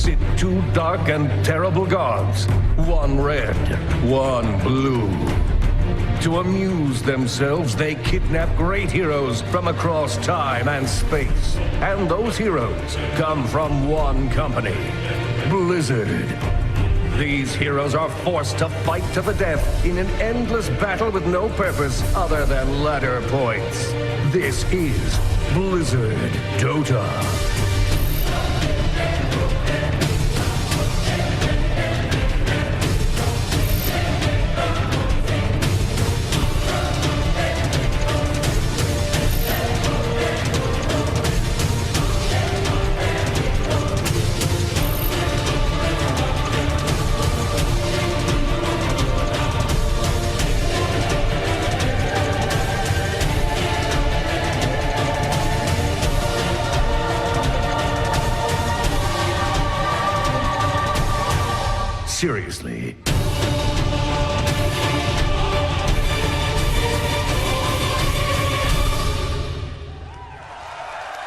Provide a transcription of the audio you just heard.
sit two dark and terrible gods, one red, one blue. To amuse themselves, they kidnap great heroes from across time and space. And those heroes come from one company, Blizzard. These heroes are forced to fight to the death in an endless battle with no purpose other than ladder points. This is Blizzard DotA. Seriously.